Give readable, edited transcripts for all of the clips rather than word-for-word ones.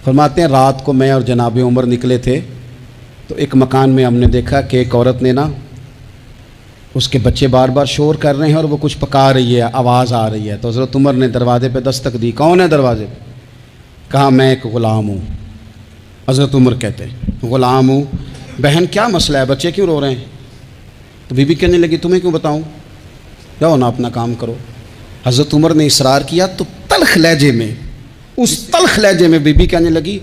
فرماتے ہیں رات کو میں اور جناب عمر نکلے تھے تو ایک مکان میں ہم نے دیکھا کہ ایک عورت نے نا اس کے بچے بار بار شور کر رہے ہیں اور وہ کچھ پکا رہی ہے، آواز آ رہی ہے۔ تو حضرت عمر نے دروازے پہ دستک دی، کون ہے دروازے پہ؟ کہا میں ایک غلام ہوں۔ حضرت عمر کہتے ہیں غلام ہوں، بہن کیا مسئلہ ہے، بچے کیوں رو رہے ہیں؟ تو بی بی کہنے لگی تمہیں کیوں بتاؤں، جاؤ نا اپنا کام کرو۔ حضرت عمر نے اصرار کیا تو تلخ لہجے میں، اس تلخ لہجے میں بی بی کہنے لگی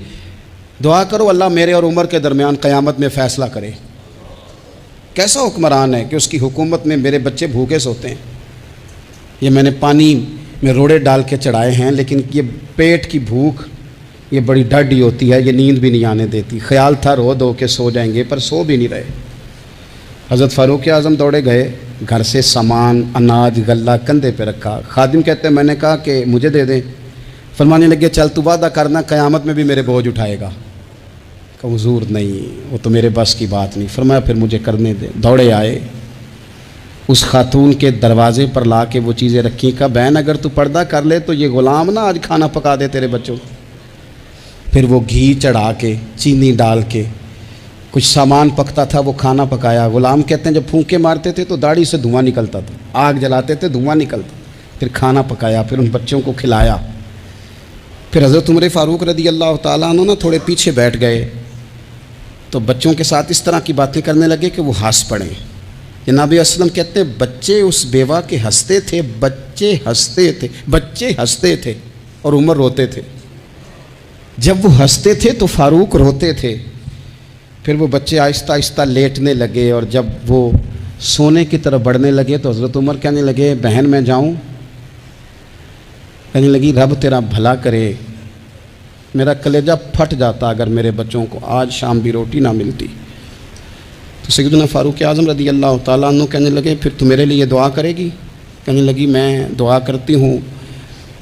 دعا کرو اللہ میرے اور عمر کے درمیان قیامت میں فیصلہ کرے۔ کیسا حکمران ہے کہ اس کی حکومت میں میرے بچے بھوکے سوتے ہیں، یہ میں نے پانی میں روڑے ڈال کے چڑھائے ہیں، لیکن یہ پیٹ کی بھوک یہ بڑی ڈاڈی ہوتی ہے، یہ نیند بھی نہیں آنے دیتی۔ خیال تھا رو دو کہ سو جائیں گے پر سو بھی نہیں رہے۔ حضرت فاروق اعظم دوڑے گئے، گھر سے سامان اناج غلہ کندھے پہ رکھا۔ خادم کہتے ہیں میں نے کہا کہ مجھے دے دیں، فرمانے لگے چل تو وعدہ کرنا قیامت میں بھی میرے بوجھ اٹھائے گا۔ کہ حضور نہیں، وہ تو میرے بس کی بات نہیں۔ فرمایا پھر مجھے کرنے دے۔ دوڑے آئے، اس خاتون کے دروازے پر لا کے وہ چیزیں رکھی، کہا بہن اگر تو پردہ کر لے تو یہ غلام نا آج کھانا پکا دے تیرے بچوں۔ پھر وہ گھی چڑھا کے چینی ڈال کے کچھ سامان پکتا تھا وہ کھانا پکایا۔ غلام کہتے ہیں جب پھونکے مارتے تھے تو داڑھی سے دھواں نکلتا تھا، آگ جلاتے تھے دھواں نکلتا، پھر کھانا پکایا، پھر ان بچوں کو کھلایا۔ پھر حضرت عمر فاروق رضی اللہ تعالیٰ عنہ نا تھوڑے پیچھے بیٹھ گئے تو بچوں کے ساتھ اس طرح کی باتیں کرنے لگے کہ وہ ہنس پڑے۔ جناب اسلم کہتے ہیں بچے اس بیوہ کے ہنستے تھے، بچے ہنستے تھے اور عمر روتے تھے۔ جب وہ ہنستے تھے تو فاروق روتے تھے۔ پھر وہ بچے آہستہ آہستہ لیٹنے لگے اور جب وہ سونے کی طرف بڑھنے لگے تو حضرت عمر کہنے لگے بہن میں جاؤں؟ کہنے لگی رب تیرا بھلا کرے، میرا کلیجہ پھٹ جاتا اگر میرے بچوں کو آج شام بھی روٹی نہ ملتی۔ تو سیدنا فاروق اعظم رضی اللہ تعالیٰ عنہ کہنے لگے پھر تو میرے لیے دعا کرے گی؟ کہنے لگی میں دعا کرتی ہوں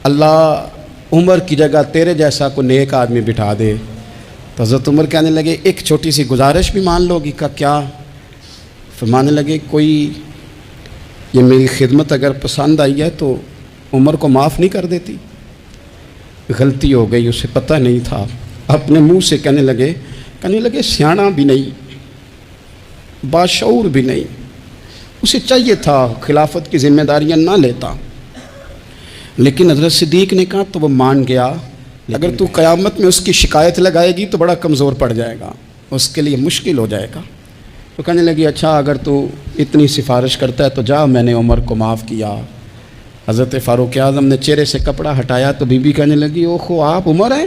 اللہ عمر کی جگہ تیرے جیسا کو نیک آدمی بٹھا دے۔ تو حضرت عمر کہنے لگے ایک چھوٹی سی گزارش بھی مان لو گی؟ کا کیا؟ فرمانے لگے کوئی یہ میری خدمت اگر پسند آئی ہے تو عمر کو معاف نہیں کر دیتی؟ غلطی ہو گئی، اسے پتہ نہیں تھا، اپنے منہ سے کہنے لگے سیاںا بھی نہیں، باشعور بھی نہیں، اسے چاہیے تھا خلافت کی ذمہ داریاں نہ لیتا۔ لیکن حضرت صدیق نے کہا تو وہ مان گیا، اگر تو قیامت میں اس کی شکایت لگائے گی تو بڑا کمزور پڑ جائے گا، اس کے لیے مشکل ہو جائے گا۔ تو کہنے لگی اچھا اگر تو اتنی سفارش کرتا ہے تو جا، میں نے عمر کو معاف کیا۔ حضرت فاروق اعظم نے چہرے سے کپڑا ہٹایا تو بی بی کہنے لگی اوہو آپ عمر ہیں؟